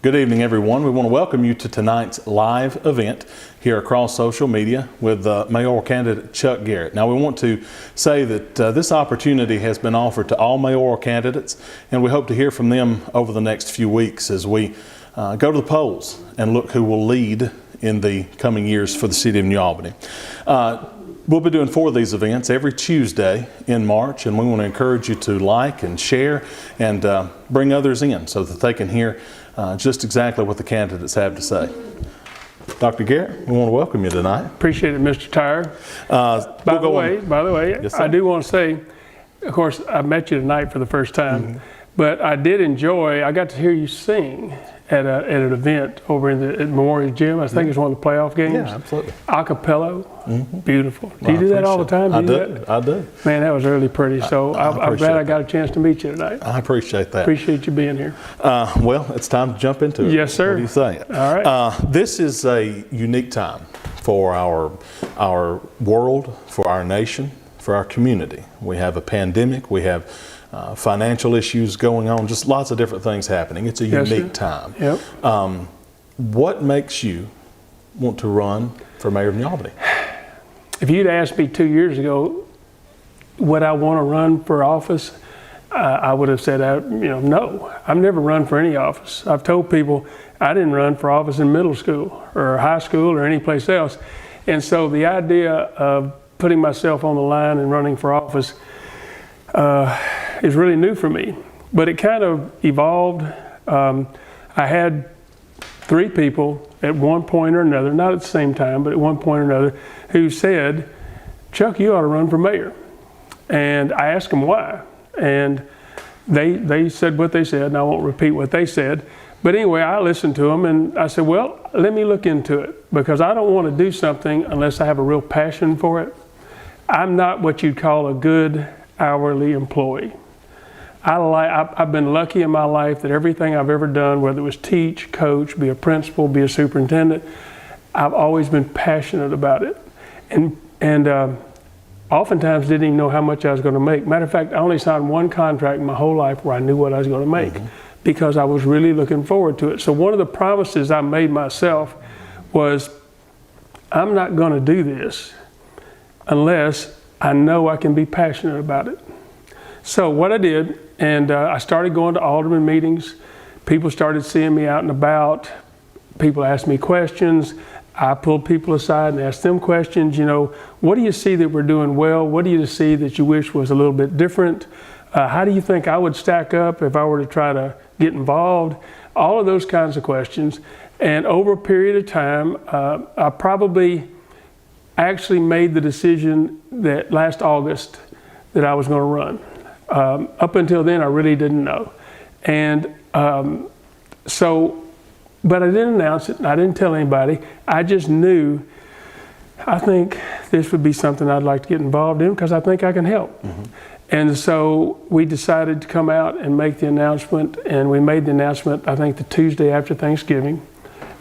Good evening, everyone. We want to welcome you to tonight's live event here across social media with mayoral candidate Chuck Garrett. Now, we want to say that this opportunity has been offered to all mayoral candidates, and we hope to hear from them over the next few weeks as we go to the polls and look who will lead in the coming years for the city of New Albany. We'll be doing 4 of these events every Tuesday in March, and we want to encourage you to like and share and bring others in so that they can hear just exactly what the candidates have to say. Dr. Garrett, we want to welcome you tonight. Appreciate it, Mr. Tyre. By the way, yes, I do want to say, of course, I met you tonight for the first time, but I did enjoy, I got to hear you sing at an event over in the Memorial Gym. I think it's one of the playoff games. Yeah, absolutely. Acapella, beautiful. Do you do that all the time? I do. Man, that was really pretty. So I'm glad I got a chance to meet you tonight. I appreciate that. Appreciate you being here. Well, it's time to jump into it. Yes, sir. What do you think? All right. This is a unique time for our world, for our nation, for our community. We have a pandemic. We have financial issues going on, just lots of different things happening. It's a unique time. Yep. What makes you want to run for mayor of New Albany? If you'd asked me 2 years ago, would I want to run for office, I would have said, no. I've never run for any office. I've told people I didn't run for office in middle school or high school or any place else. And so the idea of putting myself on the line and running for office is really new for me, but it kind of evolved. I had 3 people at one point or another, not at the same time, but at one point or another, who said, Chuck, you ought to run for mayor. And I asked them why. And they said what they said, and I won't repeat what they said. But anyway, I listened to them and I said, well, let me look into it, because I don't want to do something unless I have a real passion for it. I'm not what you'd call a good hourly employee. I've been lucky in my life that everything I've ever done, whether it was teach, coach, be a principal, be a superintendent, I've always been passionate about it. And oftentimes didn't even know how much I was going to make. Matter of fact, I only signed one contract in my whole life where I knew what I was going to make because I was really looking forward to it. So one of the promises I made myself was, I'm not going to do this unless I know I can be passionate about it. So what I did, and I started going to alderman meetings. People started seeing me out and about. People asked me questions. I pulled people aside and asked them questions. What do you see that we're doing well? What do you see that you wish was a little bit different? How do you think I would stack up if I were to try to get involved? All of those kinds of questions. And over a period of time, I probably actually made the decision that last August that I was going to run. Up until then, I really didn't know. And but I didn't announce it, and I didn't tell anybody. I just knew, I think this would be something I'd like to get involved in because I think I can help. And so we decided to come out and make the announcement, and we made the announcement, I think, the Tuesday after Thanksgiving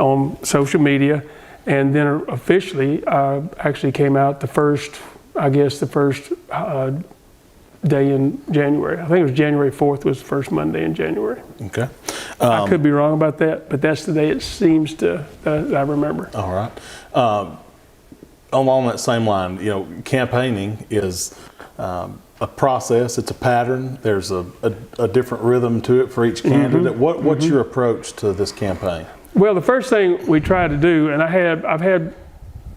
on social media. And then officially, actually came out the first day in January. I think it was January 4th was the first Monday in January. Okay. I could be wrong about that, but that's the day it seems to, I remember. All right. Along that same line, campaigning is a process, it's a pattern. There's a different rhythm to it for each candidate. What's your approach to this campaign? Well, the first thing we tried to do, and I've had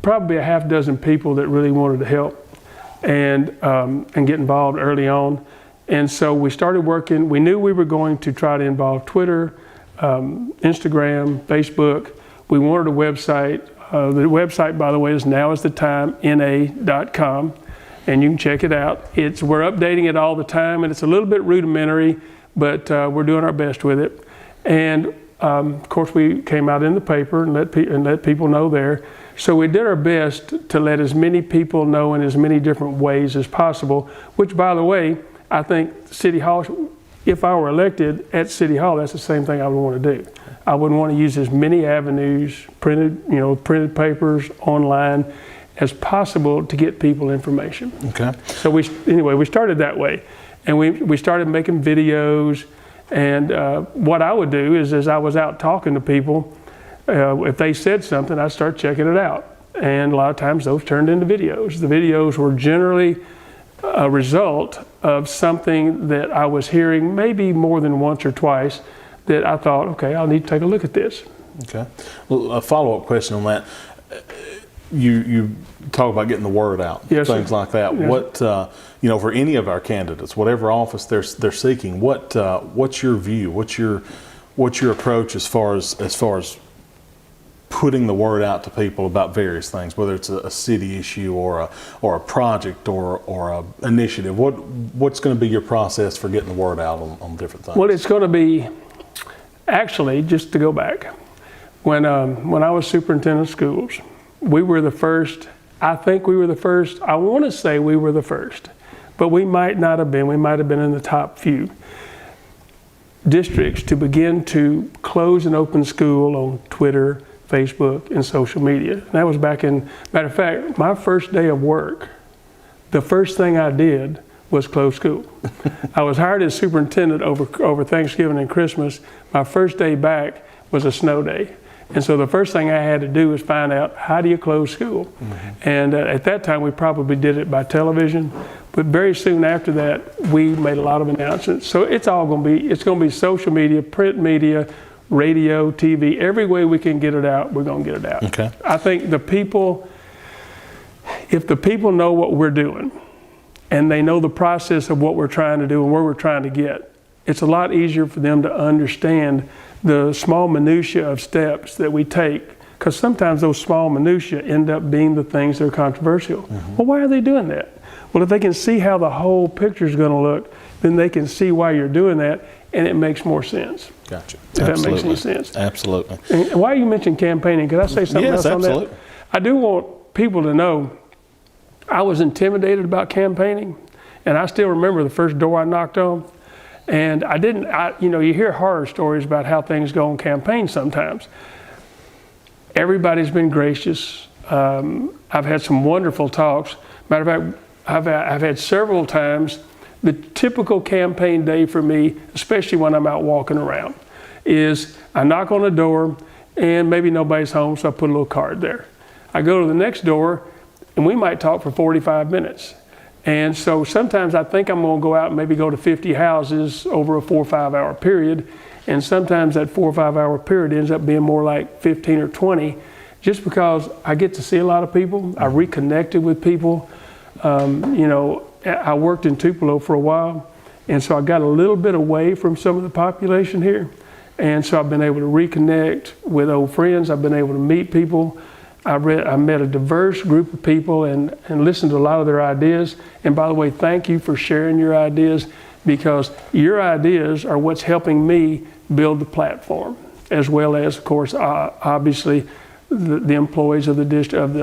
probably a half dozen people that really wanted to help and get involved early on. And so we started working. We knew we were going to try to involve Twitter, Instagram, Facebook. We wanted a website. The website, by the way, is nowisthetime.na.com, and you can check it out. We're updating it all the time, and it's a little bit rudimentary, but we're doing our best with it. And of course, we came out in the paper and let people know there. So we did our best to let as many people know in as many different ways as possible, which, by the way, I think City Hall, if I were elected at City Hall, that's the same thing I would want to do. I would want to use as many avenues, printed papers, online, as possible to get people information. Okay. So we started that way. And we started making videos, And what I would do is, as I was out talking to people, if they said something, I'd start checking it out. And a lot of times those turned into videos. The videos were generally a result of something that I was hearing maybe more than once or twice that I thought, okay, I'll need to take a look at this. Okay. Well, a follow-up question on that. You talk about getting the word out, yes, things sir. like that. Yes, what for any of our candidates, whatever office they're seeking, what's your view? What's your approach as far as putting the word out to people about various things, whether it's a city issue or a project or a initiative? What's going to be your process for getting the word out on different things? Well, it's going to be, actually, just to go back, when I was superintendent of schools, we were the first. I think we were the first. I want to say we were the first, but we might not have been. We might have been in the top few districts to begin to close and open school on Twitter, Facebook, and social media. And that was back in, matter of fact, my first day of work, the first thing I did was close school. I was hired as superintendent over Thanksgiving and Christmas. My first day back was a snow day. And so the first thing I had to do was find out, how do you close school? Mm-hmm. And at that time, we probably did it by television. But very soon after that, we made a lot of announcements. So it's going to be social media, print media, radio, TV, every way we can get it out, we're going to get it out. Okay. I think if the people know what we're doing and they know the process of what we're trying to do and where we're trying to get, it's a lot easier for them to understand the small minutia of steps that we take, because sometimes those small minutia end up being the things that are controversial. Mm-hmm. Well, why are they doing that? Well, if they can see how the whole picture is going to look, then they can see why you're doing that, and it makes more sense. Gotcha. If that makes any sense. Absolutely. And why you mentioned campaigning, could I say something else on that? I do want people to know I was intimidated about campaigning, and I still remember the first door I knocked on. And you hear horror stories about how things go on campaigns sometimes. Everybody's been gracious. I've had some wonderful talks. Matter of fact, I've had several times. The typical campaign day for me, especially when I'm out walking around, is I knock on the door and maybe nobody's home, so I put a little card there. I go to the next door and we might talk for 45 minutes. And so sometimes I think I'm going to go out and maybe go to 50 houses over a 4 or 5 hour period. And sometimes that 4 or 5 hour period ends up being more like 15 or 20, just because I get to see a lot of people. I reconnected with people. I worked in Tupelo for a while, and so I got a little bit away from some of the population here. And so I've been able to reconnect with old friends. I've been able to meet people. I met a diverse group of people and listened to a lot of their ideas. And by the way, thank you for sharing your ideas, because your ideas are what's helping me build the platform, as well as, of course, obviously the employees of the district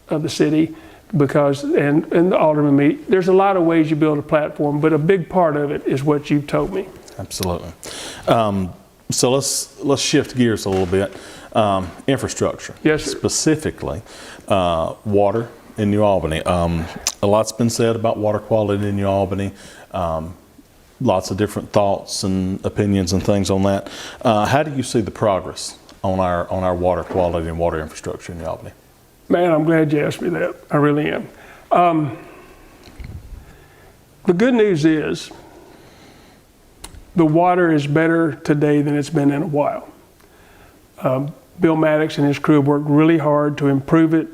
of the city, because and the alderman meet. There's a lot of ways you build a platform, but a big part of it is what you've told me. Absolutely. So let's shift gears a little bit. Infrastructure. Yes, sir. Specifically, water in New Albany. A lot's been said about water quality in New Albany. Lots of different thoughts and opinions and things on that. How do you see the progress on our water quality and water infrastructure in New Albany? Man, I'm glad you asked me that. I really am. The good news is the water is better today than it's been in a while. Bill Maddox and his crew have worked really hard to improve it.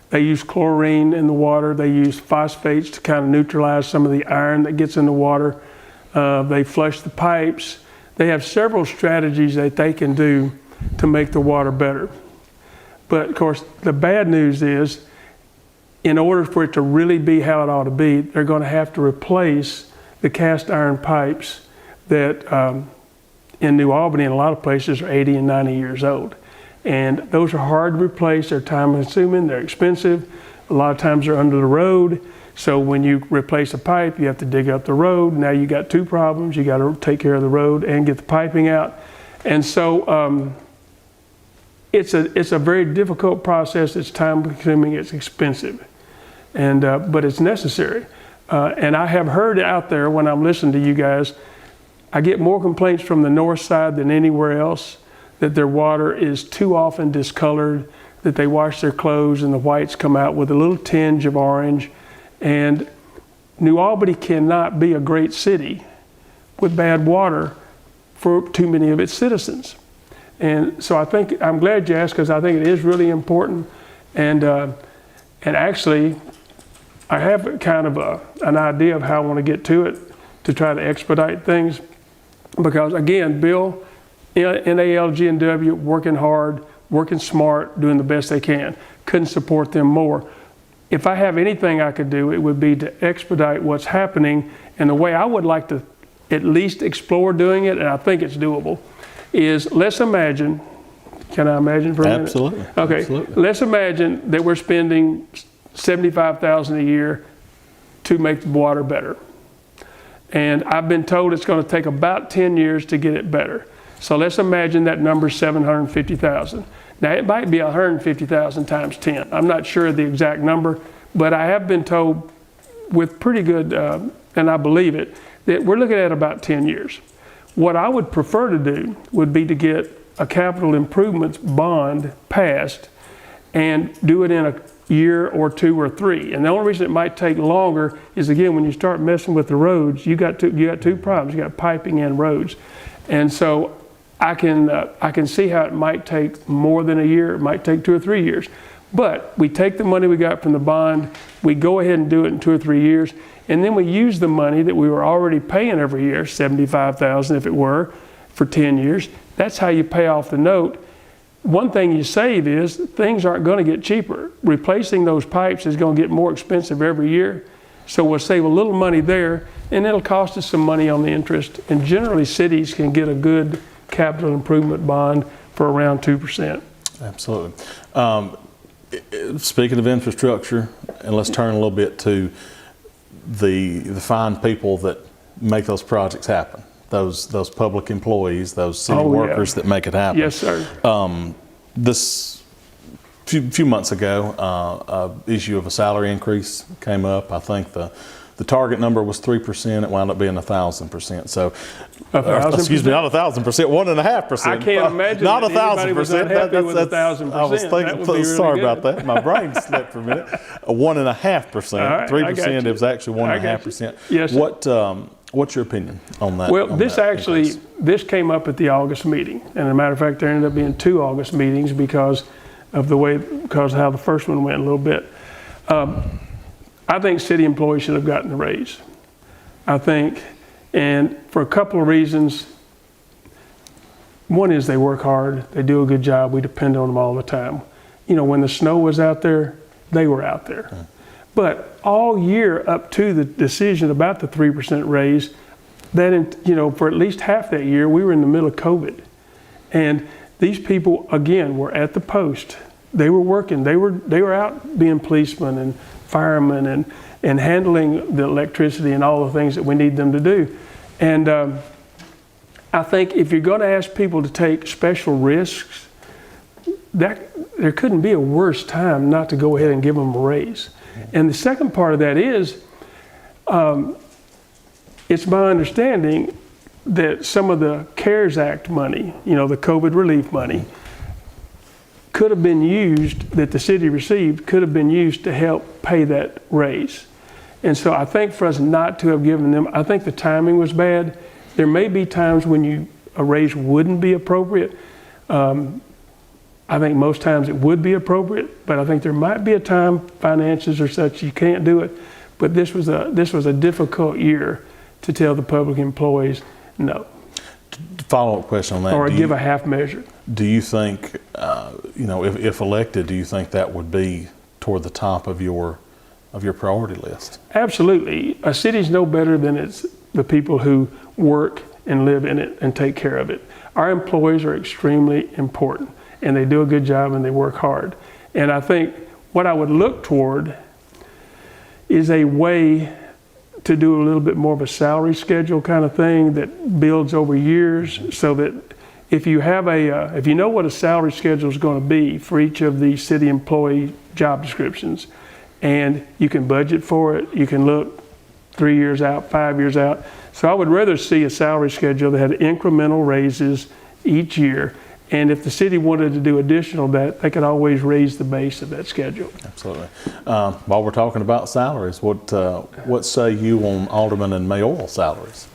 They use chlorine in the water. They use phosphates to kind of neutralize some of the iron that gets in the water. They flush the pipes. They have several strategies that they can do to make the water better. But of course, the bad news is, in order for it to really be how it ought to be, they're going to have to replace the cast iron pipes that in New Albany and a lot of places are 80 and 90 years old. And those are hard to replace. They're time consuming, they're expensive. A lot of times they're under the road. So when you replace a pipe, you have to dig up the road. Now you got two problems. You got to take care of the road and get the piping out. And so it's a very difficult process. It's time consuming, it's expensive. And but it's necessary. And I have heard out there when I'm listening to you guys, I get more complaints from the north side than anywhere else that their water is too often discolored, that they wash their clothes and the whites come out with a little tinge of orange. And New Albany cannot be a great city with bad water for too many of its citizens. And so I'm glad you asked, because I think it is really important. And actually, I have kind of an idea of how I want to get to it to try to expedite things. Because again, Bill, NALG&W, working hard, working smart, doing the best they can. Couldn't support them more. If I have anything I could do, it would be to expedite what's happening. And the way I would like to at least explore doing it, and I think it's doable, is let's imagine, can I imagine for a minute? Absolutely. Okay, Absolutely. Let's imagine that we're spending $75,000 a year to make the water better. And I've been told it's going to take about 10 years to get it better. So let's imagine that number is $750,000. Now it might be $150,000 times 10. I'm not sure of the exact number, but I have been told with pretty good, and I believe it, that we're looking at about 10 years. What I would prefer to do would be to get a capital improvements bond passed and do it in a year or 2 or 3. And the only reason it might take longer is, again, when you start messing with the roads, you got two problems. You got piping and roads. And so I can see how it might take more than a year. It might take 2 or 3 years. But we take the money we got from the bond, we go ahead and do it in 2 or 3 years, and then we use the money that we were already paying every year, $75,000 if it were, for 10 years. That's how you pay off the note. One thing you save is things aren't going to get cheaper. Replacing those pipes is going to get more expensive every year. So we'll save a little money there, and it'll cost us some money on the interest. And generally, cities can get a good capital improvement bond for around 2%. Absolutely. Speaking of infrastructure, and let's turn a little bit to the fine people that make those projects happen. Those public employees, those city workers that make it happen. Yes, sir. This few months ago, issue of a salary increase came up. I think the target number was 3%. It wound up being 1,000%. So, excuse me, not 1,000%, 1.5%. I can't imagine not that anybody was unhappy with 1,000%. I was thinking. Really sorry good. about that. My brain slipped for a minute. 1.5%. 3%. It was actually 1.5%. Yes. What's your opinion on that? Well, this came up at the August meeting, and as a matter of fact, there ended up being 2 August meetings because of how the first one went a little bit. I think city employees should have gotten a raise. I think, and for a couple of reasons. One is they work hard, they do a good job, we depend on them all the time. You know, when the snow was out there, they were out there. Mm. But all year up to the decision about the 3% raise, for at least half that year, we were in the middle of COVID. And these people, again, were at the post. They were working, they were out being policemen and firemen and handling the electricity and all the things that we need them to do. And I think if you're going to ask people to take special risks, there couldn't be a worse time not to go ahead and give them a raise. And the second part of that is, it's my understanding that some of the CARES Act money, the COVID relief money, could have been used, that the city received, could have been used to help pay that raise. And so I think for us not to have given them, I think the timing was bad. There may be times when a raise wouldn't be appropriate. I think most times it would be appropriate, but I think there might be a time, finances or such, you can't do it. But this was a difficult year to tell the public employees no. Follow-up question on that. Or give a half measure. Do you think, if elected, do you think that would be toward the top of your priority list? Absolutely. A city's no better than it's the people who work and live in it and take care of it. Our employees are extremely important, and they do a good job and they work hard. And I think what I would look toward is a way to do a little bit more of a salary schedule kind of thing that builds over years, so that if you have if you know what a salary schedule is going to be for each of the city employee job descriptions, and you can budget for it, you can look 3 years out, 5 years out. So I would rather see a salary schedule that had incremental raises each year. And if the city wanted to do additional that, they could always raise the base of that schedule. Absolutely. While we're talking about salaries, what say you on alderman and mayoral salaries?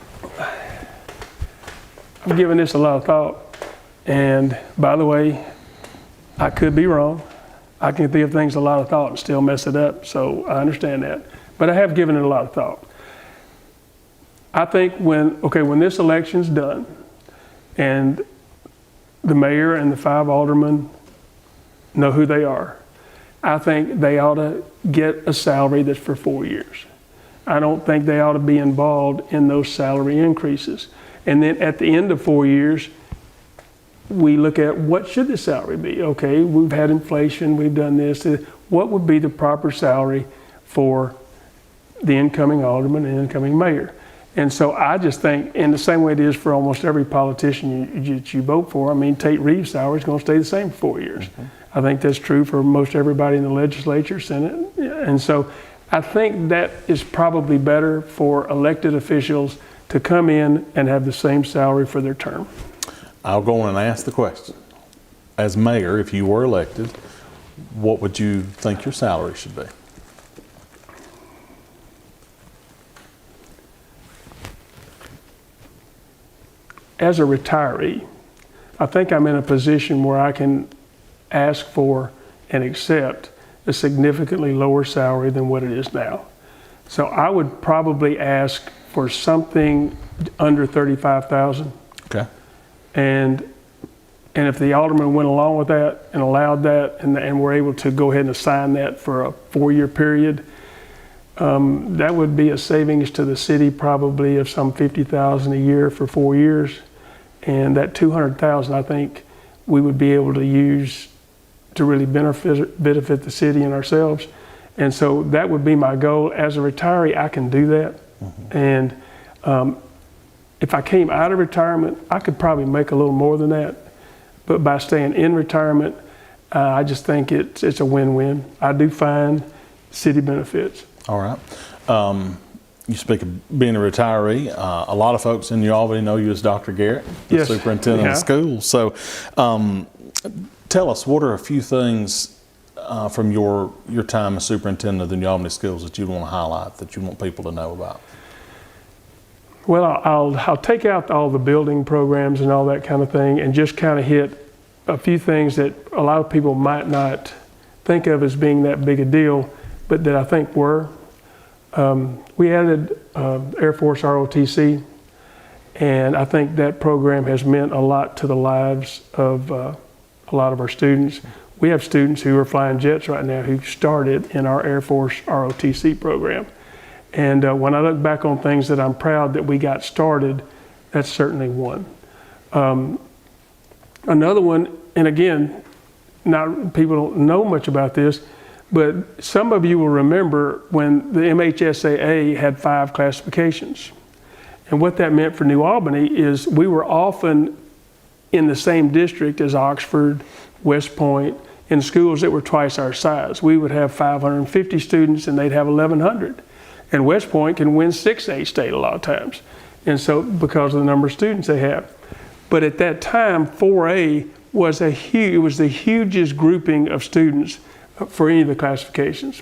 I'm giving this a lot of thought. And by the way, I could be wrong. I can give things a lot of thought and still mess it up. So I understand that. But I have given it a lot of thought. I think when this election's done and the mayor and the 5 aldermen know who they are, I think they ought to get a salary that's for 4 years. I don't think they ought to be involved in those salary increases. And then at the end of 4 years, we look at what should the salary be? Okay, we've had inflation, we've done this. What would be the proper salary for the incoming alderman and incoming mayor? And so I just think, in the same way it is for almost every politician you vote for, I mean, Tate Reeves' salary is going to stay the same for 4 years. Mm-hmm. I think that's true for most everybody in the legislature, Senate. And so I think that is probably better for elected officials to come in and have the same salary for their term. I'll go on and ask the question. As mayor, if you were elected, what would you think your salary should be? As a retiree, I think I'm in a position where I can ask for and accept a significantly lower salary than what it is now. So I would probably ask for something under $35,000. Okay. And if the alderman went along with that and allowed that and were able to go ahead and assign that for a 4-year period, that would be a savings to the city probably of some $50,000 a year for 4 years. And that $200,000, I think we would be able to use to really benefit the city and ourselves. And so that would be my goal. As a retiree, I can do that. Mm-hmm. And if I came out of retirement, I could probably make a little more than that. But by staying in retirement, I just think it's a win-win. I do find city benefits. All right. You speak of being a retiree. A lot of folks in New Albany know you as Dr. Garrett, the yes. superintendent of schools. So tell us, what are a few things from your time as superintendent of the New Albany schools that you want to highlight, that you want people to know about? Well, I'll take out all the building programs and all that kind of thing and just kind of hit a few things that a lot of people might not think of as being that big a deal, but that I think were. We added Air Force ROTC, and I think that program has meant a lot to the lives of a lot of our students. We have students who are flying jets right now who started in our Air Force ROTC program. And when I look back on things that I'm proud that we got started, that's certainly one. Another one, and again, people don't know much about this, but some of you will remember when the MHSAA had 5 classifications. And what that meant for New Albany is we were often in the same district as Oxford, West Point, in schools that were twice our size. We would have 550 students and they'd have 1,100. And West Point can win 6A state a lot of times. And so because of the number of students they have. But at that time, 4A was the hugest grouping of students for any of the classifications.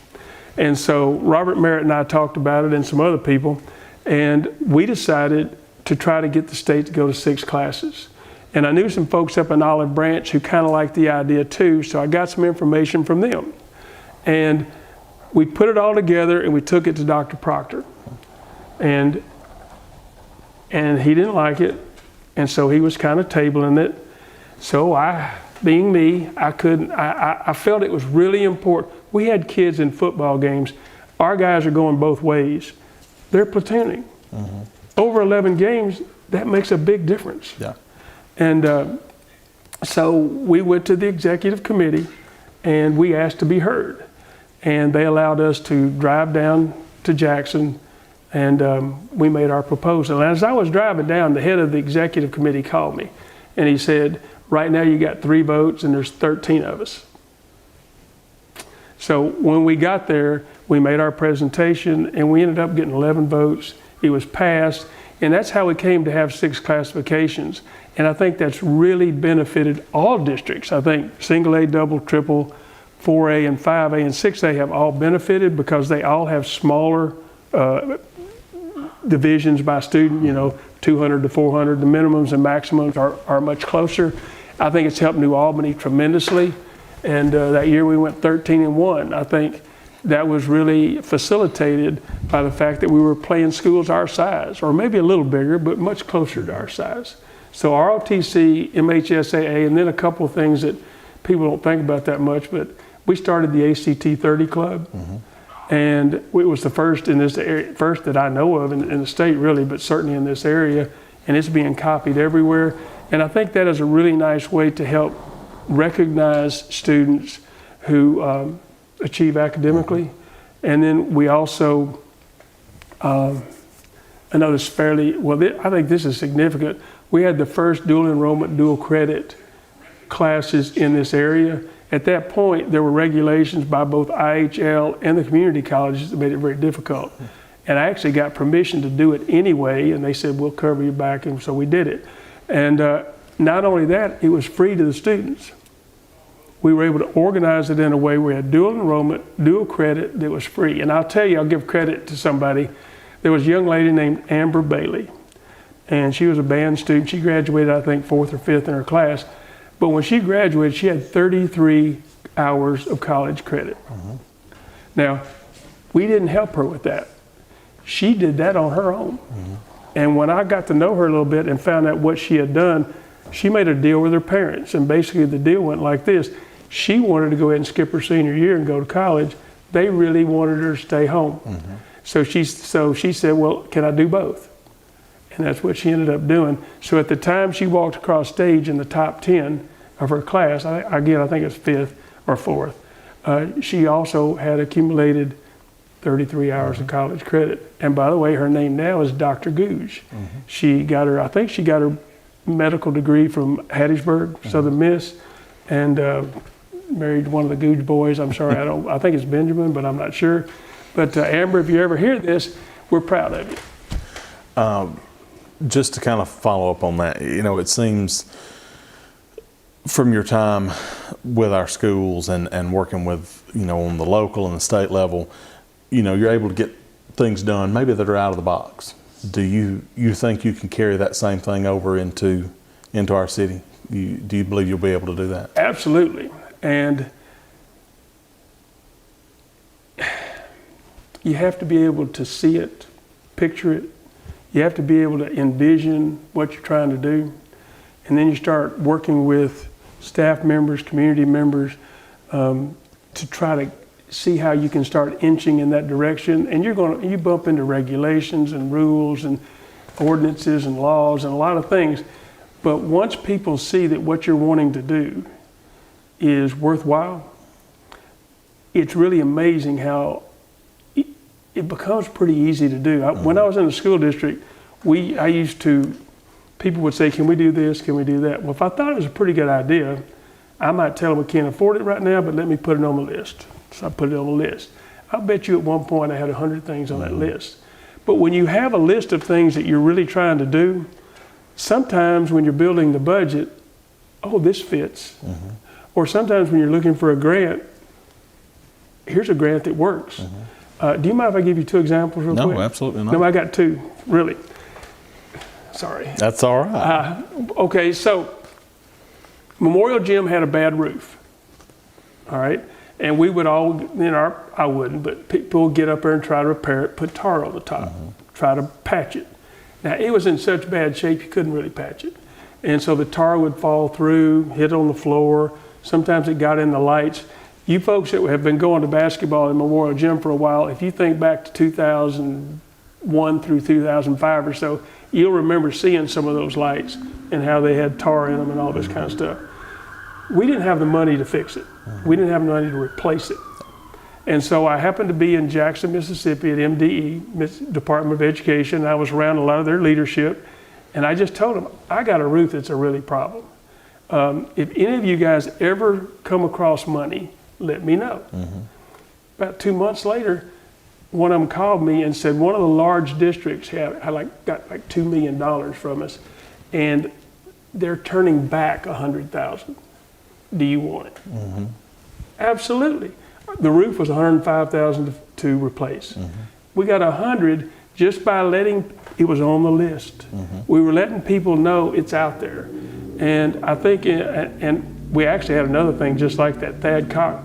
And so Robert Merritt and I talked about it and some other people, and we decided to try to get the state to go to 6 classes. And I knew some folks up in Olive Branch who kind of liked the idea too, so I got some information from them. And we put it all together and we took it to Dr. Proctor. And he didn't like it, and so he was kind of tabling it. So being me, I felt it was really important. We had kids in football games. Our guys are going both ways. They're platooning. Mm-hmm. Over 11 games, that makes a big difference. Yeah. And so we went to the executive committee and we asked to be heard. And they allowed us to drive down to Jackson, and we made our proposal. And as I was driving down, the head of the executive committee called me and he said, right now you got 3 votes and there's 13 of us. So when we got there, we made our presentation and we ended up getting 11 votes. It was passed, and that's how we came to have 6 classifications. And I think that's really benefited all districts. I think single A, double, triple, 4A and 5A and 6A have all benefited because they all have smaller divisions by student, 200 to 400. The minimums and maximums are much closer. I think it's helped New Albany tremendously. And that year we went 13-1. I think that was really facilitated by the fact that we were playing schools our size, or maybe a little bigger, but much closer to our size. So ROTC, MHSAA, and then a couple of things that people don't think about that much, but we started the ACT 30 Club. And it was the first in this area, first that I know of in the state really, but certainly in this area, and it's being copied everywhere. And I think that is a really nice way to help recognize students who achieve academically. And then we also, I know this fairly, well, I think this is significant. We had the first dual enrollment, dual credit classes in this area. At that point, there were regulations by both IHL and the community colleges that made it very difficult. And I actually got permission to do it anyway, and they said, we'll cover your back, and so we did it. And not only that, it was free to the students. We were able to organize it in a way where we had dual enrollment, dual credit that was free. And I'll tell you, I'll give credit to somebody. There was a young lady named Amber Bailey, and she was a band student. She graduated, I think, 4th or 5th in her class. But when she graduated, she had 33 hours of college credit. Now, we didn't help her with that. She did that on her own. And when I got to know her a little bit and found out what she had done, she made a deal with her parents. And basically the deal went like this. She wanted to go ahead and skip her senior year and go to college. They really wanted her to stay home. So she said, well, can I do both? And that's what she ended up doing. So at the time she walked across stage in the top 10 of her class, again, I think it's 5th or 4th, she also had accumulated 33 hours of college credit. And by the way, her name now is Dr. Gouge. She got her, I think she got her medical degree from Hattiesburg, Southern Miss, and married one of the Gouge boys. I'm sorry, I think it's Benjamin, but I'm not sure. But Amber, if you ever hear this, we're proud of you. Just to kind of follow up on that, it seems from your time with our schools and working with, on the local and the state level, you're able to get things done maybe that are out of the box. Do you think you can carry that same thing over into our city? Do you believe you'll be able to do that? Absolutely. And you have to be able to see it, picture it. You have to be able to envision what you're trying to do. And then you start working with staff members, community members, to try to see how you can start inching in that direction. And you bump into regulations and rules and ordinances and laws and a lot of things. But once people see that what you're wanting to do is worthwhile, it's really amazing how it becomes pretty easy to do. When I was in the school district, people would say, can we do this, can we do that? Well, if I thought it was a pretty good idea, I might tell them we can't afford it right now, but let me put it on the list. So I put it on the list. I bet you at one point I had 100 things on that list. But when you have a list of things that you're really trying to do, sometimes when you're building the budget, oh, this fits. Or sometimes when you're looking for a grant, here's a grant that works. Do you mind if I give you 2 examples real quick? No, absolutely not. No, I got 2, really. Sorry. That's all right. Okay, so Memorial Gym had a bad roof. All right? And we would all, I wouldn't, but people would get up there and try to repair it, put tar on the top, try to patch it. Now, it was in such bad shape you couldn't really patch it. And so the tar would fall through, hit on the floor. Sometimes it got in the lights. You folks that have been going to basketball in Memorial Gym for a while, if you think back to 2001 through 2005 or so, you'll remember seeing some of those lights and how they had tar in them and all this kind of stuff. We didn't have the money to fix it. We didn't have the money to replace it. And so I happened to be in Jackson, Mississippi at MDE, Department of Education. I was around a lot of their leadership. And I just told them, I got a roof that's a really problem. If any of you guys ever come across money, let me know. about 2 months later, one of them called me and said one of the large districts got like $2 million from us, and they're turning back $100,000. Do you want it? Mm-hmm. Absolutely. The roof was $105,000 to replace. Mm-hmm. We got $100 just by letting it was on the list. Mm-hmm. We were letting people know it's out there, and I think, and we actually had another thing just like that. Thad Cox.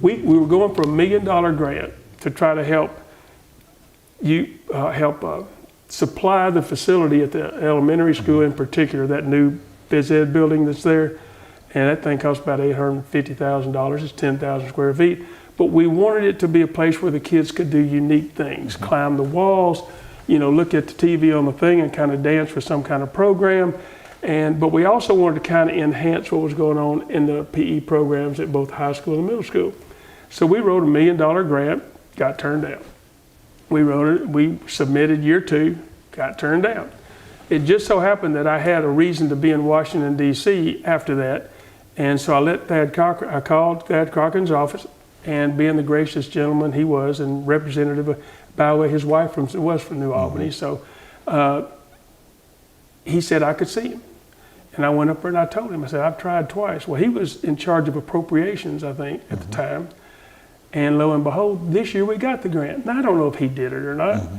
We were going for $1 million grant to try to help supply the facility at the elementary school, in particular, that new phys ed building that's there. And that thing cost about $850,000. It's 10,000 square feet. But we wanted it to be a place where the kids could do unique things, mm-hmm. climb the walls, look at the TV on the thing and kind of dance for some kind of program. But we also wanted to kind of enhance what was going on in the PE programs at both high school and middle school. So we wrote a $1 million grant, got turned down. We submitted year 2, got turned down. It just so happened that I had a reason to be in Washington, D.C. after that. And so I called Thad Cochrana's office, and being the gracious gentleman he was, and representative, by the way, his wife was from New Albany. Mm-hmm. So he said I could see him. And I went up there and I told him, I said, I've tried twice. Well, he was in charge of appropriations, I think, at mm-hmm. the time. And lo and behold, this year we got the grant. Now, I don't know if he did it or not. Mm-hmm.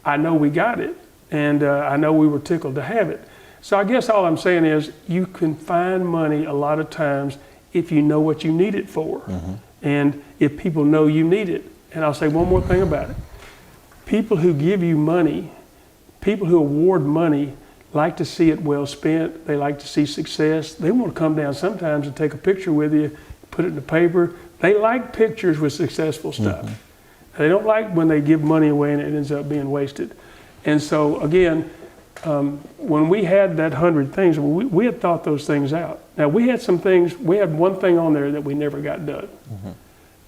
I know we got it, and I know we were tickled to have it. So I guess all I'm saying is you can find money a lot of times if you know what you need it for, mm-hmm. and if people know you need it. And I'll say one more thing about it. People who give you money, people who award money, like to see it well spent. They like to see success. They want to come down sometimes and take a picture with you, put it in the paper. They like pictures with successful stuff. Mm-hmm. They don't like when they give money away and it ends up being wasted. And so again, when we had that 100 things, we had thought those things out. Now we had some things, we had one thing on there that we never got done.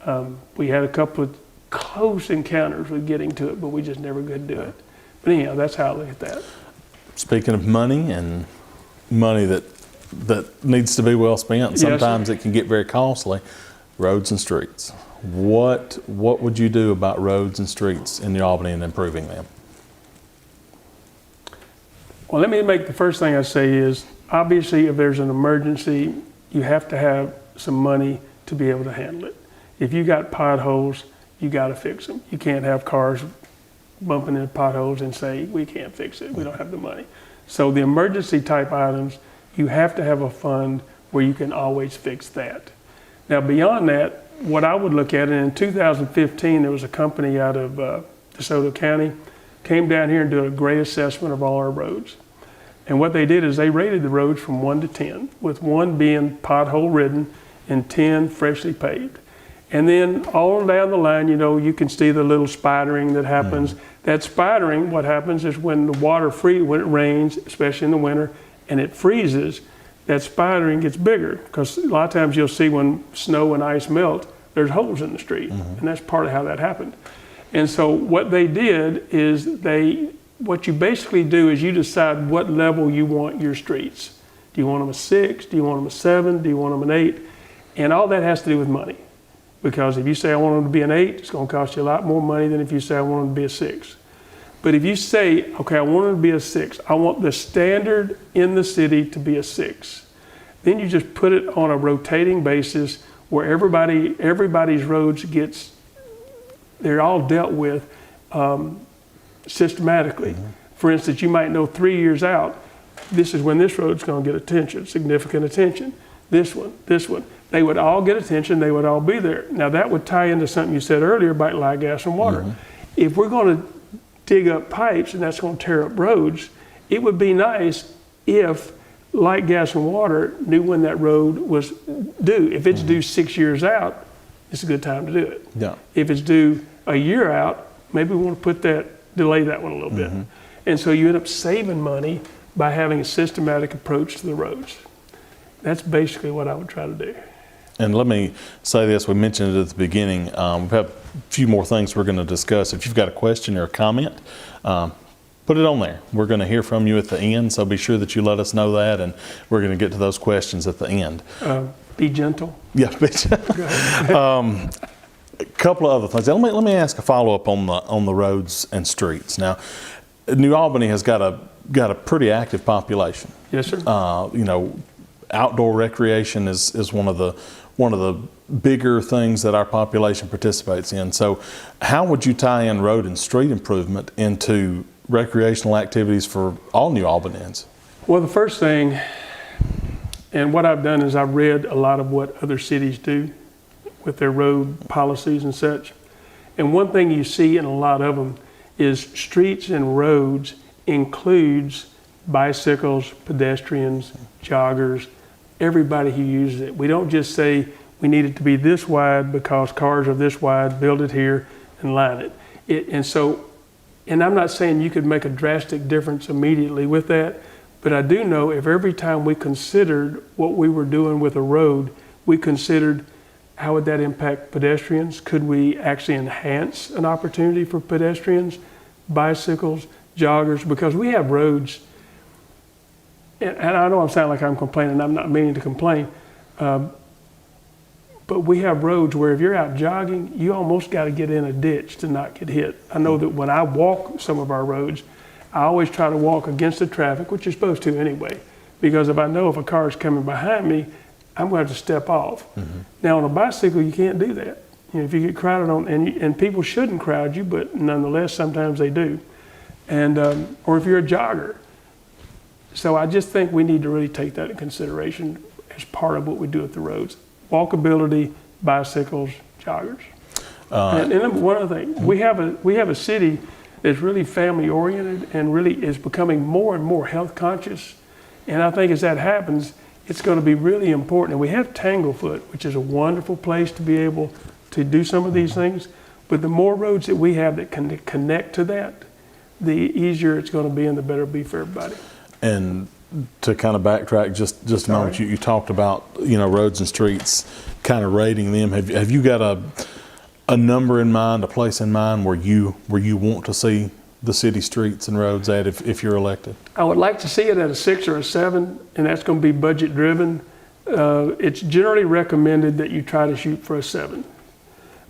Mm-hmm. We had a couple of close encounters with getting to it, but we just never could do it. But anyhow, that's how I look at that. Speaking of money and money that needs to be well spent, sometimes it can get very costly. Roads and streets. What would you do about roads and streets in New Albany and improving them? Well, let me make the first thing I say is, obviously, if there's an emergency, you have to have some money to be able to handle it. If you got potholes, you got to fix them. You can't have cars bumping into potholes and say, we can't fix it, we don't have the money. So the emergency type items, you have to have a fund where you can always fix that. Now beyond that, what I would look at, and in 2015, there was a company out of DeSoto County, came down here and did a great assessment of all our roads. And what they did is they rated the roads from 1 to 10, with 1 being pothole ridden and 10 freshly paved. And then all down the line, you can see the little spidering that happens. That spidering, what happens is when the water when it rains, especially in the winter, and it freezes, that spidering gets bigger, because a lot of times you'll see when snow and ice melt, there's holes in the street, mm-hmm. and that's part of how that happened. And so what they did is what you basically do is you decide what level you want your streets. Do you want them a 6? Do you want them a 7? Do you want them an 8? And all that has to do with money. Because if you say I want them to be an 8, it's going to cost you a lot more money than if you say I want them to be a 6. But if you say, okay, I want them to be a 6, I want the standard in the city to be a 6, then you just put it on a rotating basis where everybody's roads they're all dealt with systematically. Mm-hmm. For instance, you might know 3 years out, this is when this road's going to get attention, significant attention. This one. They would all get attention, they would all be there. Now that would tie into something you said earlier about light, gas, and water. Mm-hmm. If we're going to dig up pipes and that's going to tear up roads, it would be nice if light, gas, and water knew when that road was due. If it's mm-hmm. due 6 years out, it's a good time to do it. Yeah. If it's due a year out, maybe we want to delay that one a little mm-hmm. bit. And so you end up saving money by having a systematic approach to the roads. That's basically what I would try to do. And let me say this, we mentioned it at the beginning, we have a few more things we're going to discuss. If you've got a question or a comment, put it on there. We're going to hear from you at the end, so be sure that you let us know that, and we're going to get to those questions at the end. Be gentle. Yeah, be gentle. A couple of other things. Let me ask a follow-up on the roads and streets. Now, New Albany has got a pretty active population. Yes, sir. You know, outdoor recreation is one of the bigger things that our population participates in. So how would you tie in road and street improvement into recreational activities for all New Albanians? Well, the first thing, and what I've done is I've read a lot of what other cities do with their road policies and such. And one thing you see in a lot of them is streets and roads includes bicycles, pedestrians, joggers, everybody who uses it. We don't just say we need it to be this wide because cars are this wide, build it here and line it. And I'm not saying you could make a drastic difference immediately with that, but I do know if every time we considered what we were doing with a road, we considered how would that impact pedestrians? Could we actually enhance an opportunity for pedestrians, bicycles, joggers? Because we have roads, and I know I'm sounding like I'm complaining, I'm not meaning to complain, but we have roads where if you're out jogging, you almost got to get in a ditch to not get hit. I know that when I walk some of our roads, I always try to walk against the traffic, which you're supposed to anyway, because if I know if a car is coming behind me, I'm going to have to step off. Mm-hmm. Now on a bicycle, you can't do that. You know, if you get crowded on, and people shouldn't crowd you, but nonetheless, sometimes they do. And, or if you're a jogger. So I just think we need to really take that into consideration as part of what we do with the roads. Walkability, bicycles, joggers. And then one other thing, we have a city that's really family oriented and really is becoming more and more health conscious. And I think as that happens, it's going to be really important. And we have Tanglefoot, which is a wonderful place to be able to do some of these things. But the more roads that we have that can connect to that, the easier it's going to be and the better it'll be for everybody. And to kind of backtrack just a moment, you talked about, you know, roads and streets, kind of rating them. Have you got a number in mind, a place in mind where you want to see the city streets and roads at if you're elected? I would like to see it at a 6 or a 7, and that's going to be budget driven. It's generally recommended that you try to shoot for a 7.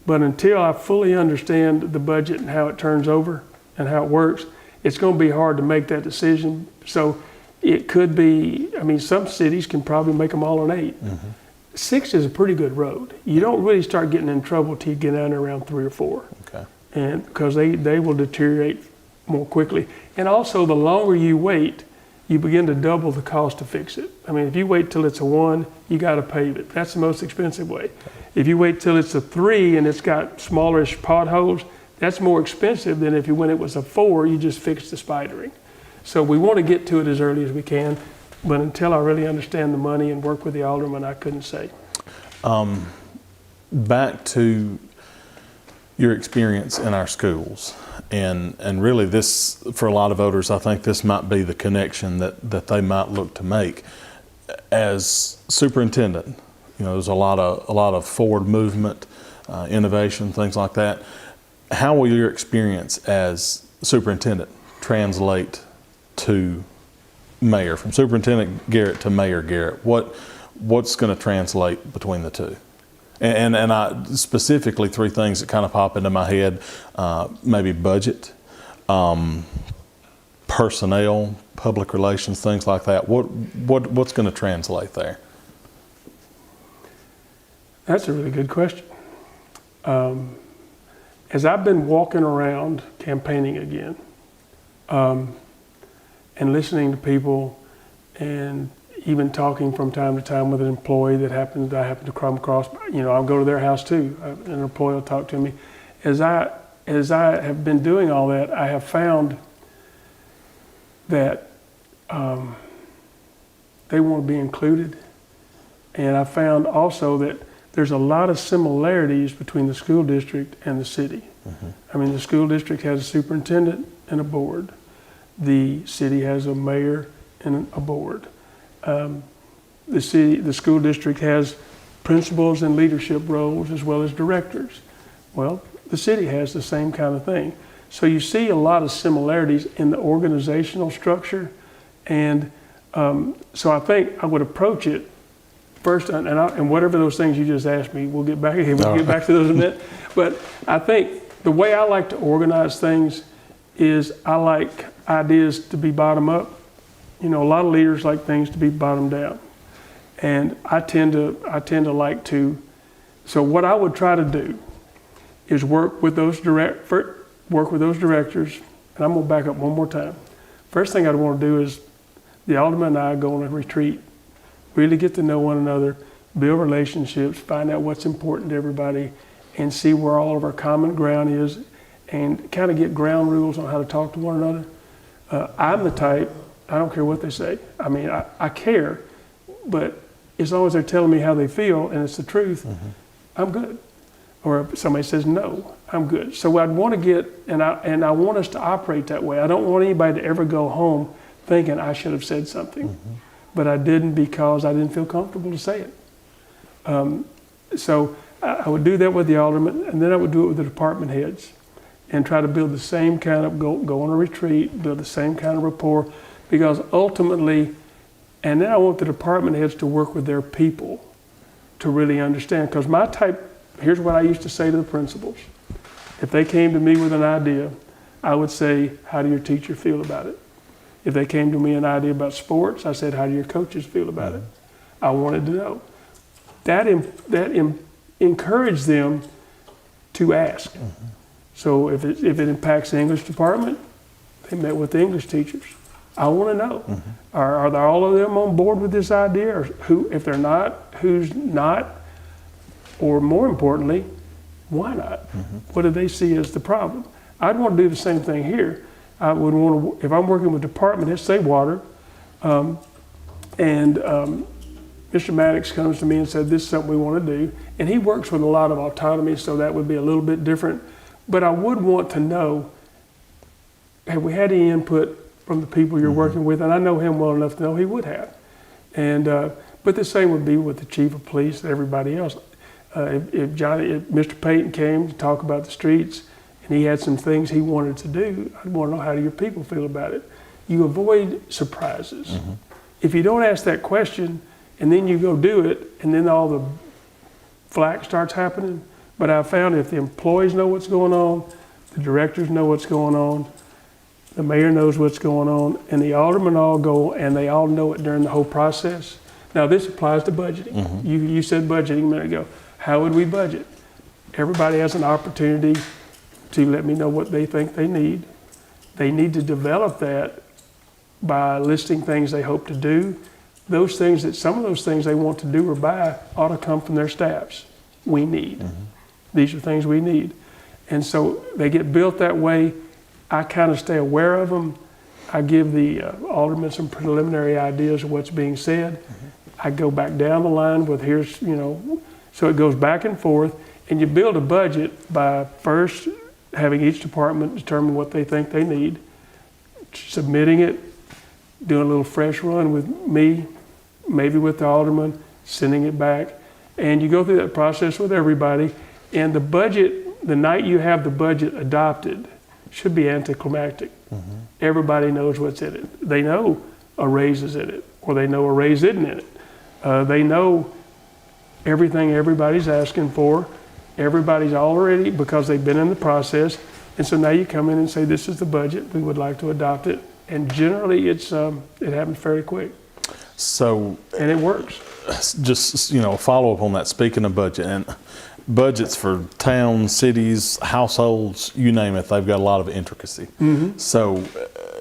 But until I fully understand the budget and how it turns over and how it works, it's going to be hard to make that decision. So it could be, I mean, some cities can probably make them all an 8. Mm-hmm. 6 is a pretty good road. You don't really start getting in trouble till you get down around 3 or 4. Okay. And because they will deteriorate more quickly. And also the longer you wait, you begin to double the cost to fix it. I mean, if you wait till it's a 1, you got to pave it. That's the most expensive way. Okay. If you wait till it's a 3 and it's got smallerish potholes, that's more expensive than if when it was a 4, you just fixed the spidering. So we want to get to it as early as we can, but until I really understand the money and work with the alderman, I couldn't say. Back to your experience in our schools, and really this, for a lot of voters, I think this might be the connection that they might look to make. As superintendent, you know, there's a lot of forward movement, innovation, things like that. How will your experience as superintendent translate to mayor, from Superintendent Garrett to Mayor Garrett? What's going to translate between the two? And I specifically 3 things that kind of pop into my head: maybe budget, personnel, public relations, things like that. What's going to translate there? That's a really good question. As I've been walking around campaigning again, and listening to people, and even talking from time to time with an employee that I happen to come across, you know, I'll go to their house too. An employee will talk to me. As I have been doing all that, I have found that they want to be included. And I found also that there's a lot of similarities between the school district and the city. Mm-hmm. I mean, the school district has a superintendent and a board. The city has a mayor and a board. The school district has principals and leadership roles as well as directors. Well, the city has the same kind of thing. So you see a lot of similarities in the organizational structure. And so I think I would approach it first, and whatever those things you just asked me, we'll get back to those in a minute. But I think the way I like to organize things is I like ideas to be bottom up. You know, a lot of leaders like things to be bottom down, and I tend to like to. So what I would try to do is work with those directors, and I'm gonna back up one more time. First thing I'd want to do is the alderman and I go on a retreat, really get to know one another, build relationships, find out what's important to everybody, and see where all of our common ground is, and kind of get ground rules on how to talk to one another. I'm the type, I don't care what they say. I mean, I care, but as long as they're telling me how they feel and it's the truth, I'm good. Or if somebody says no, I'm good. So I'd want to get, and I want us to operate that way. I don't want anybody to ever go home thinking I should have said something, but I didn't because I didn't feel comfortable to say it. So I would do that with the alderman, and then I would do it with the department heads, and try to build the same kind of, go on a retreat, build the same kind of rapport, because ultimately, and then I want the department heads to work with their people to really understand, because my type, here's what I used to say to the principals. If they came to me with an idea, I would say, how do your teacher feel about it? If they came to me an idea about sports, I said, how do your coaches feel about it? I wanted to know. That encouraged them to ask. So if it impacts the English department, they met with the English teachers. I want to know, are all of them on board with this idea? Or who, if they're not, who's not? Or more importantly, why not? What do they see as the problem? I'd want to do the same thing here. I would want to, if I'm working with department heads, say water, Mr. Maddox comes to me and said, this is something we want to do. And he works with a lot of autonomy, so that would be a little bit different. But I would want to know, have we had any input from the people you're working with? And I know him well enough to know he would have. And but the same would be with the chief of police and everybody else. If Mr. Payton came to talk about the streets and he had some things he wanted to do, I'd want to know, how do your people feel about it? You avoid surprises. If you don't ask that question and then you go do it, and then all the flack starts happening. But I found if the employees know what's going on, the directors know what's going on, the mayor knows what's going on, and the aldermen all go, and they all know it during the whole process. Now this applies to budgeting. You said budgeting a minute ago. How would we budget? Everybody has an opportunity to let me know what they think they need. They need to develop that by listing things they hope to do. Those things some of those things they want to do or buy ought to come from their staffs. We need. These are things we need. And so they get built that way. I kind of stay aware of them. I give the aldermen some preliminary ideas of what's being said. I go back down the line with so it goes back and forth, and you build a budget by first having each department determine what they think they need, submitting it, doing a little fresh run with me, maybe with the alderman, sending it back, and you go through that process with everybody. And the budget, the night you have the budget adopted, should be anticlimactic. Everybody knows what's in it. They know a raise is in it, or they know a raise isn't in it. They know everything everybody's asking for. Everybody's already, because they've been in the process. And so now you come in and say, this is the budget, we would like to adopt it. And generally it happens fairly quick. So, and it works. Just, follow up on that, speaking of budget, and budgets for towns, cities, households, you name it, they've got a lot of intricacy. So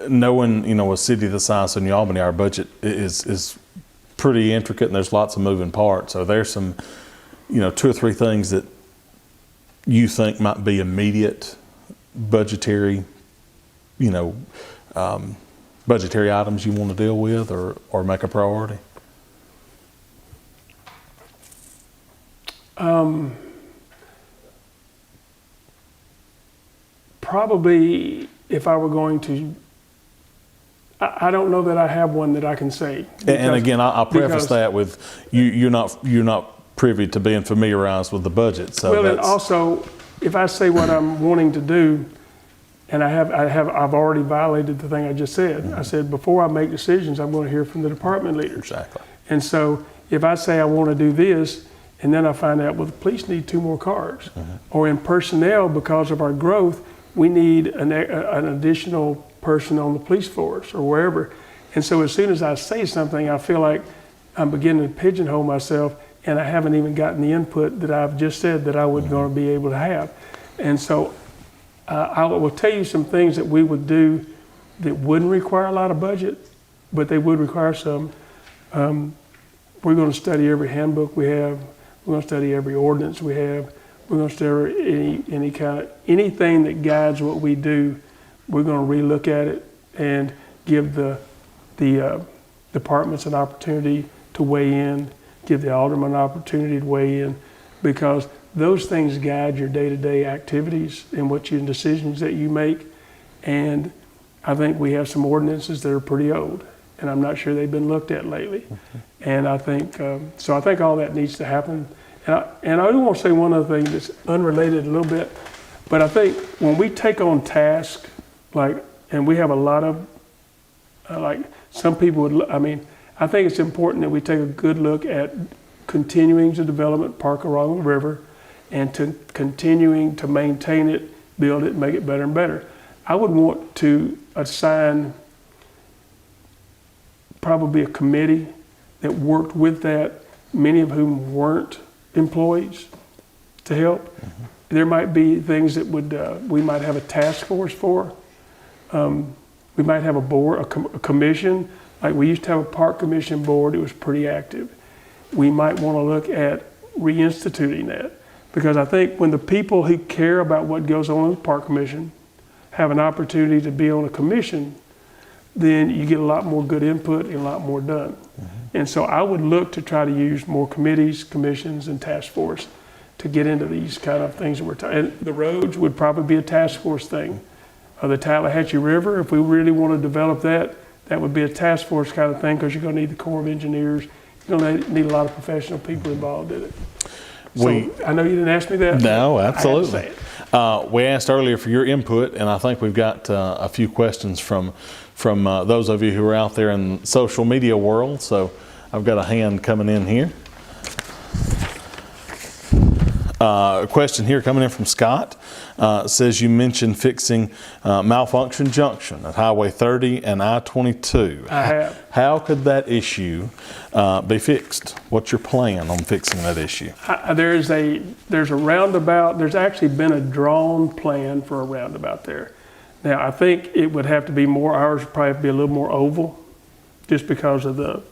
knowing, a city the size of New Albany, our budget is pretty intricate, and there's lots of moving parts. So there's some, 2 or 3 things that you think might be immediate budgetary, budgetary items you want to deal with or make a priority? Probably if I were going to, I don't know that I have one that I can say. And again, I'll preface that with you're not privy to being familiarized with the budget. So well, and also, if I say what I'm wanting to do, and I've already violated the thing I just said. I said before I make decisions, I'm going to hear from the department leaders. Exactly. And so if I say I want to do this, and then I find out, well, the police need 2 more cars. Or in personnel, because of our growth, we need an additional person on the police force or wherever. And so as soon as I say something, I feel like I'm beginning to pigeonhole myself, and I haven't even gotten the input that I've just said that I was going to be able to have. And so I will tell you some things that we would do that wouldn't require a lot of budget, but they would require some. We're going to study every handbook we have. We're going to study every ordinance we have. We're going to study anything that guides what we do. We're going to relook at it and give the departments an opportunity to weigh in, give the alderman an opportunity to weigh in, because those things guide your day-to-day activities and what your decisions that you make. And I think we have some ordinances that are pretty old, and I'm not sure they've been looked at lately. And I think, so I think all that needs to happen. And I do want to say one other thing that's unrelated a little bit, but I think when we take on tasks, and we have a lot of, some people would, I think it's important that we take a good look at continuing to develop park along the river and to continuing to maintain it, build it, make it better and better. I would want to assign probably a committee that worked with that, many of whom weren't employees, to help. There might be things that we might have a task force for. We might have a board, a commission. Like we used to have a park commission board, it was pretty active. We might want to look at reinstituting that, because I think when the people who care about what goes on in the park commission have an opportunity to be on a commission, then you get a lot more good input and a lot more done. And so I would look to try to use more committees, commissions, and task force to get into these kind of things that we're talking. And the roads would probably be a task force thing. The Tallahatchie River, if we really want to develop that, that would be a task force kind of thing, because you're going to need the Corps of Engineers. You're going to need a lot of professional people involved in it. So I know you didn't ask me that. No, absolutely. I had to say it. We asked earlier for your input, and I think we've got a few questions from those of you who are out there in the social media world. So I've got a hand coming in here. A question here coming in from Scott. Says you mentioned fixing malfunction junction at Highway 30 and I-22. I have. How could that issue be fixed? What's your plan on fixing that issue? There's a roundabout. There's actually been a drawn plan for a roundabout there. Now, I think it would have to be more, ours would probably be a little more oval, just because of the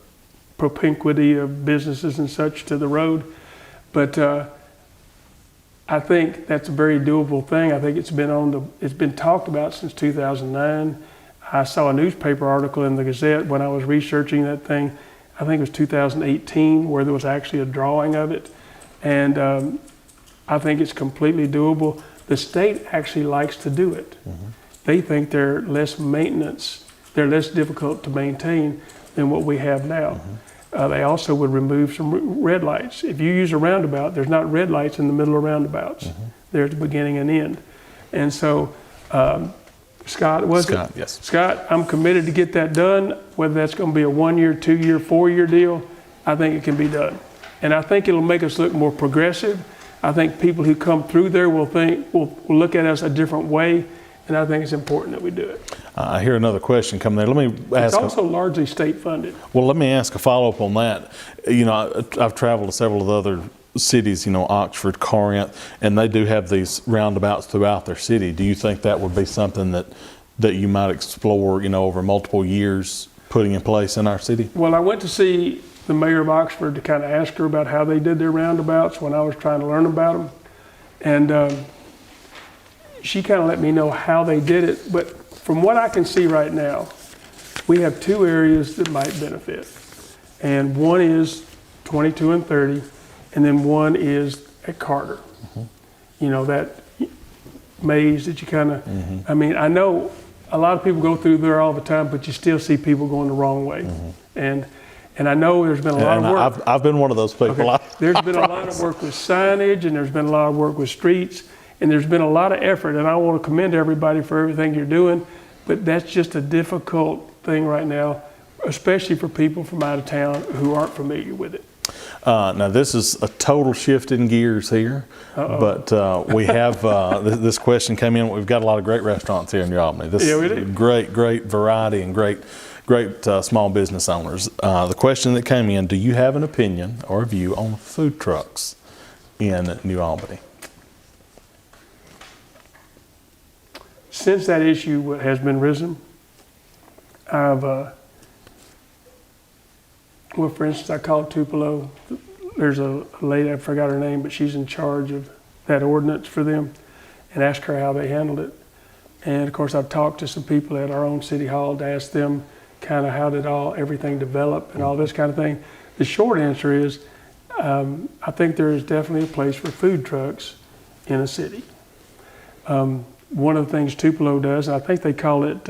propinquity of businesses and such to the road. But I think that's a very doable thing. I think it's been talked about since 2009. I saw a newspaper article in the Gazette when I was researching that thing. I think it was 2018, where there was actually a drawing of it. And I think it's completely doable. The state actually likes to do it. They think they're less maintenance, they're less difficult to maintain than what we have now. They also would remove some red lights. If you use a roundabout, there's not red lights in the middle of roundabouts. They're at the beginning and end. And so, Scott, yes. Scott, I'm committed to get that done, whether that's going to be a 1 year, 2 year, 4 year deal. I think it can be done. And I think it'll make us look more progressive. I think people who come through there will look at us a different way. And I think it's important that we do it. I hear another question coming there. Let me ask. It's also largely state funded. Well, let me ask a follow-up on that. You know, I've traveled to several of the other cities, you know, Oxford, Corinth, and they do have these roundabouts throughout their city. Do you think that would be something that you might explore, you know, over multiple years, putting in place in our city? Well, I went to see the mayor of Oxford to kind of ask her about how they did their roundabouts when I was trying to learn about them. And she kind of let me know how they did it. But from what I can see right now, we have two areas that might benefit. And one is 22 and 30, and then one is at Carter. You know, that maze that you kind of, I mean, I know a lot of people go through there all the time, but you still see people going the wrong way. And I know there's been a lot of work. I've been one of those people. Okay. There's been a lot of work with signage, and there's been a lot of work with streets, and there's been a lot of effort, and I want to commend everybody for everything you're doing, but that's just a difficult thing right now, especially for people from out of town who aren't familiar with it. Now this is a total shift in gears here, but we have this question came in. We've got a lot of great restaurants here in New Albany. This Yeah, we do. Great variety and great small business owners. The question that came in: do you have an opinion or a view on food trucks in New Albany? Since that issue has been risen, I've, well, for instance, I called Tupelo. There's a lady, I forgot her name, but she's in charge of that ordinance for them, and asked her how they handled it. And of course, I've talked to some people at our own city hall to ask them kind of how did everything develop and all this kind of thing. The short answer is, I think there is definitely a place for food trucks in a city. One of the things Tupelo does, and I think they call it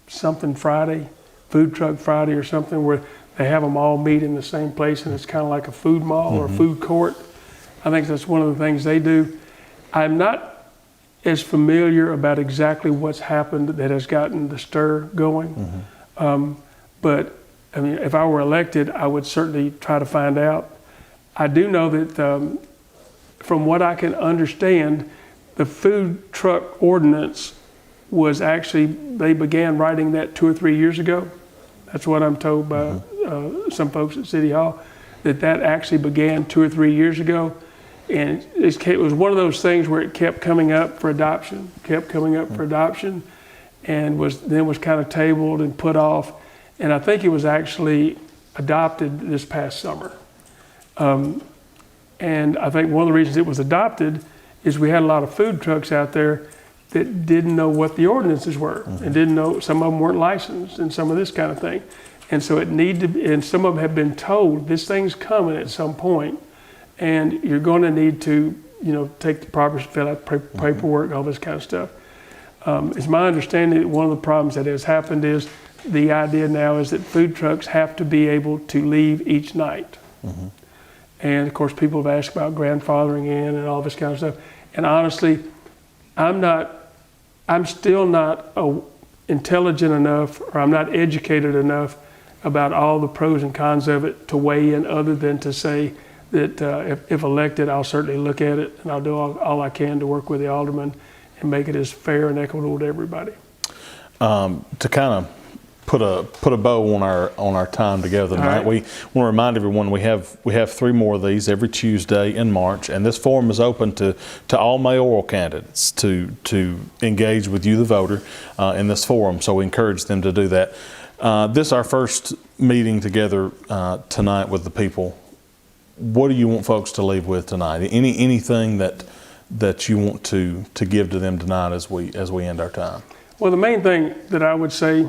something Friday, Food Truck Friday or something, where they have them all meet in the same place, and it's kind of like a food mall or a food court. I think that's one of the things they do. I'm not as familiar about exactly what's happened that has gotten the stir going. But I mean, if I were elected, I would certainly try to find out. I do know that from what I can understand, the food truck ordinance was actually, they began writing that 2 or 3 years ago. That's what I'm told by some folks at City Hall, that actually began 2 or 3 years ago. And it was one of those things where it kept coming up for adoption, and was kind of tabled and put off. And I think it was actually adopted this past summer. And I think one of the reasons it was adopted is we had a lot of food trucks out there that didn't know what the ordinances were, and didn't know, some of them weren't licensed and some of this kind of thing. And so and some of them have been told, this thing's coming at some point, and you're going to need to, take the proper, fill out paperwork, all this kind of stuff. It's my understanding that one of the problems that has happened is the idea now is that food trucks have to be able to leave each night. And of course, people have asked about grandfathering in and all this kind of stuff. And honestly, I'm still not intelligent enough, or I'm not educated enough about all the pros and cons of it to weigh in, other than to say that if elected, I'll certainly look at it, and I'll do all I can to work with the alderman and make it as fair and equitable to everybody. To kind of put a bow on our time together tonight, Right. we want to remind everyone we have 3 more of these every Tuesday in March, and this forum is open to all mayoral candidates to engage with you, the voter, in this forum. So we encourage them to do that. This is our first meeting together tonight with the people. What do you want folks to leave with tonight? Anything that you want to give to them tonight as we end our time? Well, the main thing that I would say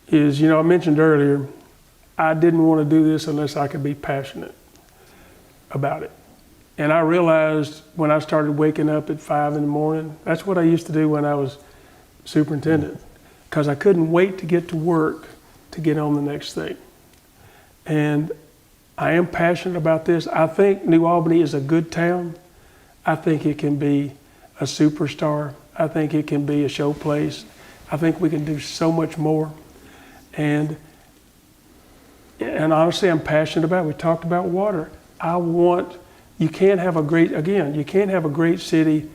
is, I mentioned earlier, I didn't want to do this unless I could be passionate about it. And I realized when I started waking up at 5 in the morning, that's what I used to do when I was superintendent, because I couldn't wait to get to work to get on the next thing. And I am passionate about this. I think New Albany is a good town. I think it can be a superstar. I think it can be a show place. I think we can do so much more. And honestly, I'm passionate about it. We talked about water. You can't have a great city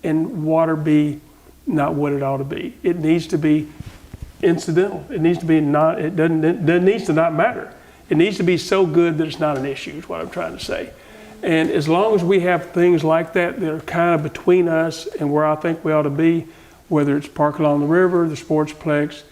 and water be not what it ought to be. It needs to be incidental. It needs to be it needs to not matter. It needs to be so good that it's not an issue, is what I'm trying to say. And as long as we have things like that are kind of between us and where I think we ought to be, whether it's Park Along the River, the Sportsplex,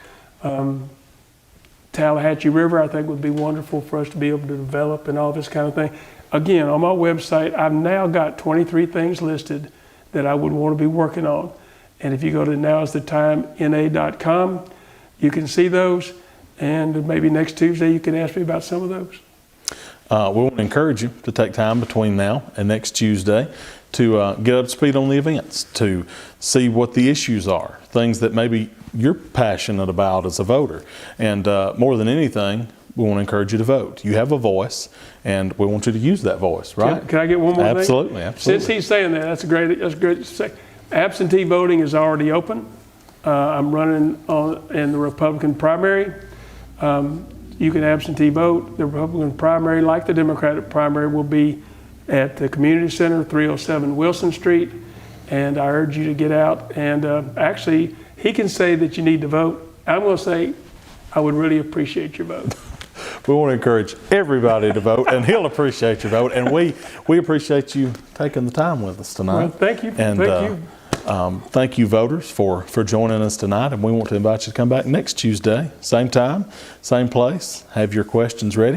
Tallahatchie River, I think would be wonderful for us to be able to develop and all this kind of thing. Again, on my website, I've now got 23 things listed that I would want to be working on. And if you go to nowisthetime.na.com, you can see those. And maybe next Tuesday you can ask me about some of those. We want to encourage you to take time between now and next Tuesday to get up to speed on the events, to see what the issues are, things that maybe you're passionate about as a voter. And more than anything, we want to encourage you to vote. You have a voice, and we want you to use that voice, right? Can I get one more thing? Absolutely. Since he's saying that, that's great to say. Absentee voting is already open. I'm running in the Republican primary. you can absentee vote. The Republican primary, like the Democratic primary, will be at the Community Center, 307 Wilson Street. And I urge you to get out. And actually, he can say that you need to vote. I'm going to say, I would really appreciate your vote. We want to encourage everybody to vote, and he'll appreciate your vote. And we appreciate you taking the time with us tonight. Well, thank you. And thank you. Thank you, voters, for joining us tonight. And we want to invite you to come back next Tuesday, same time, same place. Have your questions ready.